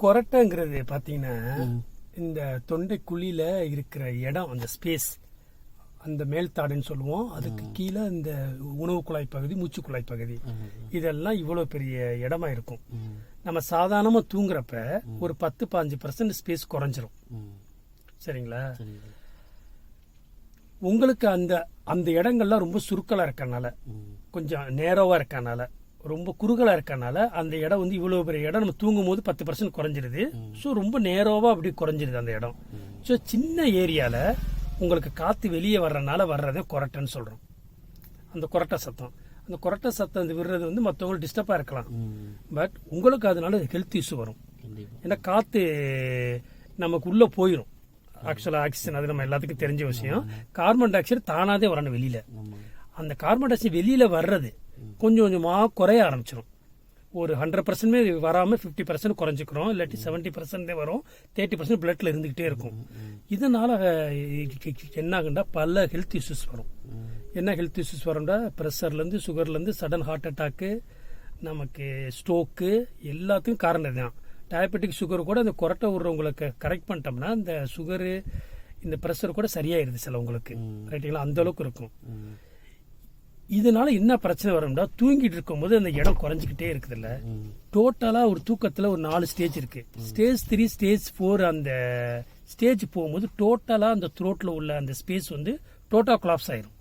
கொரட்டைங்கிறது பார்த்தீங்கன்னா இந்த தொண்டை குழியில இருக்கிற இடம், அந்த ஸ்பேஸ், அந்த மேல்தாடுன்னு சொல்லுவோம். அதுக்கு கீழே இந்த உணவு குழாய் பகுதி, மூச்சு குழாய் பகுதி, இதெல்லாம் இவ்வளவு பெரிய இடமா இருக்கும். நம்ம சாதாரணமா தூங்குறப்ப ஒரு 10-15% ஸ்பேஸ் குறைஞ்சிரும். சரிங்களா? உங்களுக்கு அந்த அந்த இடங்கள்லாம் ரொம்ப சுருக்கலா இருக்கனால, கொஞ்சம் நேரோவா இருக்கனால, ரொம்ப குறுகலா இருக்கனால அந்த இடம் வந்து இவ்வளவு பெரிய இடம் நம்ம தூங்கும் போது 10% குறைஞ்சிருது. ஸோ ரொம்ப நேரோவா அப்படி குறைஞ்சிருது அந்த இடம். ஸோ சின்ன ஏரியால உங்களுக்கு காத்து வெளியே வர்றதுனால வர்றதே கொரட்டைன்னு சொல்றோம். அந்த கொரட்டை சத்தம், அந்த கொரட்டை சத்தம் விடுறது வந்து மற்றவங்களுக்கு டிஸ்டர்பா இருக்கலாம். பட் உங்களுக்கு அதனால ஹெல்த் இஷ்யூ வரும். ஏன்னா காத்து நமக்கு உள்ள போயிடும். ஆக்சுவலா ஆக்சிஜன், அது நம்ம எல்லாத்துக்கும் தெரிஞ்ச விஷயம். கார்பன் டை ஆக்சைடு தானாதே வரணும் வெளியில. அந்த கார்பன் டை ஆக்சைடு வெளியில வர்றது கொஞ்சம் கொஞ்சமா குறைய ஆரம்பிச்சிடும். ஒரு 100% வராம 50% குறைஞ்சிக்கிறோம், இல்லாட்டி 70% வரும், 30% பிளட்ல இருந்துகிட்டே இருக்கும். இதனால என்ன ஆகுண்டா பல ஹெல்த் இஷ்யூஸ் வரும். என்ன ஹெல்த் இஷ்யூஸ் வரும்டா, ப்ரெஷர்ல இருந்து சுகர்ல இருந்து சடன் ஹார்ட் அட்டாக்கு, நமக்கு ஸ்ட்ரோக்கு, எல்லாத்துக்கும் காரணம் தான். டயபெட்டிக் சுகர் கூட அந்த கொரட்டை விடுறவங்களுக்கு கரெக்ட் பண்ணிட்டோம்னா இந்த சுகரு, இந்த ப்ரெஷர் கூட சரியாயிருது சிலவங்களுக்கு. ரைட்டுங்களா? அந்த அளவுக்கு இருக்கும். இதனால என்ன பிரச்சனை வரும்னா, தூங்கிட்டு இருக்கும் போது அந்த இடம் குறைஞ்சிக்கிட்டே இருக்குது. இல்ல டோட்டலா ஒரு தூக்கத்துல ஒரு 4 ஸ்டேஜ் இருக்கு. ஸ்டேஜ் 3, ஸ்டேஜ் 4, அந்த ஸ்டேஜ் போகும்போது டோட்டலா அந்த த்ரோட்ல உள்ள அந்த ஸ்பேஸ் வந்து டோட்டா கொலாப்ஸ் ஆயிரும்.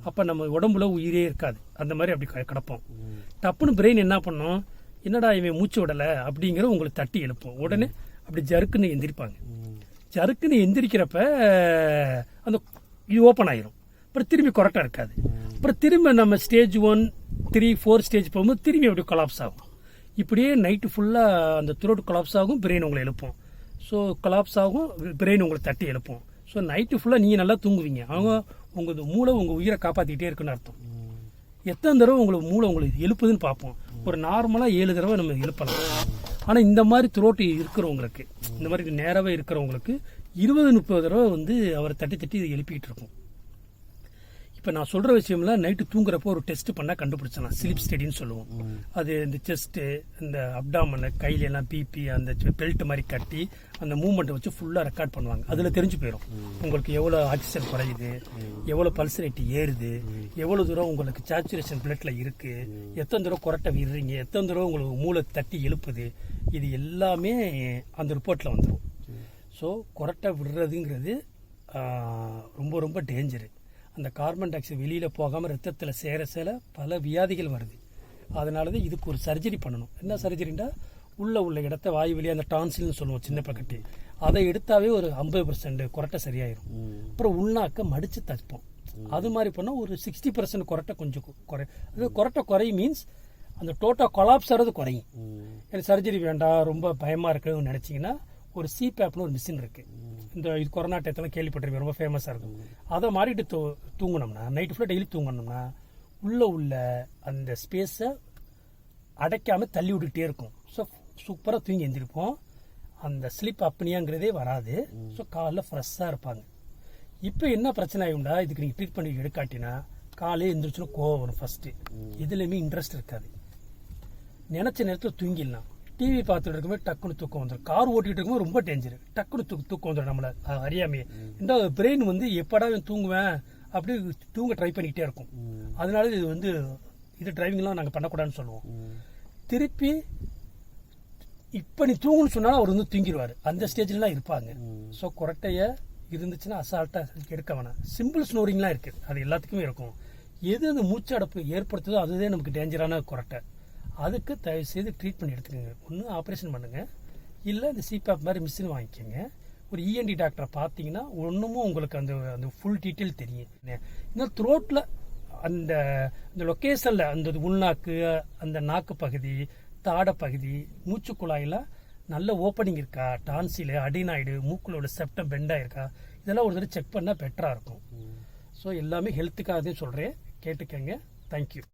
அப்ப நம்ம உடம்புல உயிரே இருக்காது. அந்த மாதிரி அப்படி கிடப்போம். டப்புன்னு பிரெயின் என்ன பண்ணும், என்னடா இவன் மூச்சு விடல அப்படிங்கிற உங்களுக்கு தட்டி எழுப்போம். உடனே அப்படி ஜருக்குன்னு எந்திரிப்பாங்க. ஜருக்குன்னு எந்திரிக்கிறப்ப அந்த இது ஓப்பன் ஆயிரும். அப்புறம் திரும்பி கொரட்டை இருக்காது. அப்புறம் திரும்ப நம்ம ஸ்டேஜ் 1, 3, 4 ஸ்டேஜ் போகும்போது திரும்பி அப்படி கொலாப்ஸ் ஆகும். இப்படியே நைட்டு ஃபுல்லாக அந்த த்ரோட் கொலாப்ஸ் ஆகும், பிரெயின் உங்களை எழுப்போம். ஸோ கொலாப்ஸ் ஆகும், பிரெயின் உங்களை தட்டி எழுப்போம். ஸோ நைட்டு ஃபுல்லாக நீங்கள் நல்லா தூங்குவீங்க. அவங்க உங்கள் மூளை உங்கள் உயிரை காப்பாற்றிக்கிட்டே இருக்குன்னு அர்த்தம். எத்தனை தடவை உங்களுக்கு மூளை உங்களுக்கு எழுப்புதுன்னு பார்ப்போம். ஒரு நார்மலாக 7 தடவை நம்ம எழுப்பலாம். ஆனால் இந்த மாதிரி த்ரோட் இருக்கிறவங்களுக்கு, இந்த மாதிரி நேராகவே இருக்கிறவங்களுக்கு 20-30 தடவை வந்து அவரை தட்டி தட்டி எழுப்பிக்கிட்டு இருக்கும். இப்போ நான் சொல்ற விஷயம்லாம் நைட்டு தூங்குறப்போ ஒரு டெஸ்ட் பண்ணா கண்டுபிடிச்சலாம். ஸ்லீப் ஸ்டடின்னு சொல்லுவோம். அது இந்த செஸ்ட், இந்த அப்டாமன், கையில எல்லாம் பிபி, அந்த பெல்ட் மாதிரி கட்டி அந்த மூவ்மெண்ட்டை வச்சு ஃபுல்லா ரெக்கார்ட் பண்ணுவாங்க. அதுல தெரிஞ்சு போயிடும் உங்களுக்கு எவ்வளவு ஆக்சிஜன் குறையுது, எவ்வளவு பல்ஸ் ரேட் ஏறுது, எவ்வளவு தூரம் உங்களுக்கு சேச்சுரேஷன் பிளட்ல இருக்கு, எத்தனை தூரம் கொரட்டை விடுறீங்க, எத்தனை தூரம் உங்களுக்கு மூளை தட்டி எழுப்புது, இது எல்லாமே அந்த ரிப்போர்ட்ல வந்துடும். ஸோ கொரட்டை விடுறதுங்கிறது ரொம்ப ரொம்ப டேஞ்சரு. அந்த கார்பன் டை ஆக்சைடு வெளியில போகாம ரத்தத்தில் சேர பல வியாதிகள் வருது. அதனாலதான் இதுக்கு ஒரு சர்ஜரி பண்ணணும். என்ன சர்ஜரிண்டா, உள்ள இடத்த வாயு வெளியே அந்த டான்சில்னு சொல்லுவோம், சின்ன பக்கெட்டு, அதை எடுத்தாவே ஒரு 50% கொரட்டை சரியாயிரும். அப்புறம் உள்நாக்க மடிச்சு தைப்போம். அது மாதிரி பண்ணா ஒரு 60% கொரட்டை கொஞ்சம் குறை. அது கொரட்டை குறை மீன்ஸ் அந்த டோட்டா கொலாப்ஸ் ஆகிறது குறையும். எனக்கு சர்ஜரி வேண்டாம், ரொம்ப பயமா இருக்குன்னு நினைச்சீங்கன்னா ஒரு சிபேப்னு ஒரு மிஷின் இருக்கு. இந்த இது கொரோனா டயத்தெல்லாம் கேள்விப்பட்டிருக்கேன், ரொம்ப ஃபேமஸா இருக்கும். அதை மாறிட்டு தூங்கணும்னா, நைட்டு ஃபுல்லாக டெய்லி தூங்கணும்னா உள்ள அந்த ஸ்பேஸை அடைக்காம தள்ளி விட்டுக்கிட்டே இருக்கும். ஸோ சூப்பராக தூங்கி எந்திருப்போம். அந்த ஸ்லீப் அப்னியாங்கிறதே வராது. ஸோ காலைல ஃப்ரெஷ்ஷாக இருப்பாங்க. இப்போ என்ன பிரச்சனை ஆகும்டா, இதுக்கு நீங்கள் ட்ரீட்மெண்ட் எடுக்காட்டினா காலையில் எந்திரிச்சுன்னா கோவம் வரும். ஃபர்ஸ்ட் எதுலையுமே இன்ட்ரெஸ்ட் இருக்காது. நினைச்ச நேரத்தில் தூங்கிடலாம். டிவி பார்த்துட்டு இருக்கும்போது டக்குன்னு தூக்கம் வந்துடும். கார் ஓட்டிட்டு இருக்கும்போது ரொம்ப டேஞ்சர், டக்குன்னு தூக்கம் வந்துடும் நம்மள அறியாமையே. இந்த பிரெயின் வந்து எப்படா தூங்குவேன் அப்படி தூங்க ட்ரை பண்ணிக்கிட்டே இருக்கும். அதனால இது வந்து இது டிரைவிங்லாம் நாங்கள் பண்ணக்கூடாதுன்னு சொல்லுவோம். திருப்பி இப்ப நீ தூங்குன்னு சொன்னாலும் அவர் வந்து தூங்கிடுவாரு. அந்த ஸ்டேஜ்லாம் இருப்பாங்க. ஸோ கொரட்டைய இருந்துச்சுன்னா அசால்ட்டா எடுக்க வேணாம். சிம்பிள் ஸ்னோரிங்லாம் இருக்கு, அது எல்லாத்துக்குமே இருக்கும். எது அந்த மூச்சு அடப்பு ஏற்படுத்துதோ அதுதான் நமக்கு டேஞ்சரான கொரட்டை. அதுக்கு தயவு செய்து ட்ரீட்மெண்ட் எடுத்துக்கோங்க. ஒன்று ஆப்ரேஷன் பண்ணுங்க, இல்லை இந்த சிபேப் மாதிரி மிஷின் வாங்கிக்கோங்க. ஒரு இஎன்டி டாக்டரை பார்த்தீங்கன்னா ஒன்றுமும் உங்களுக்கு அந்த ஃபுல் டீட்டெயில் தெரியும். இந்த த்ரோட்டில் அந்த லொக்கேஷனில் அந்த உள்நாக்கு, அந்த நாக்கு பகுதி, தாடை பகுதி, மூச்சு குழாயில் நல்ல ஓப்பனிங் இருக்கா, டான்சில், அடினாய்டு, மூக்குல உள்ள செப்டம் பெண்டாக இருக்கா, இதெல்லாம் ஒரு தடவை செக் பண்ணால் பெட்டராக இருக்கும். ஸோ எல்லாமே ஹெல்த்துக்காக சொல்கிறேன், கேட்டுக்கங்க. தேங்க்யூ.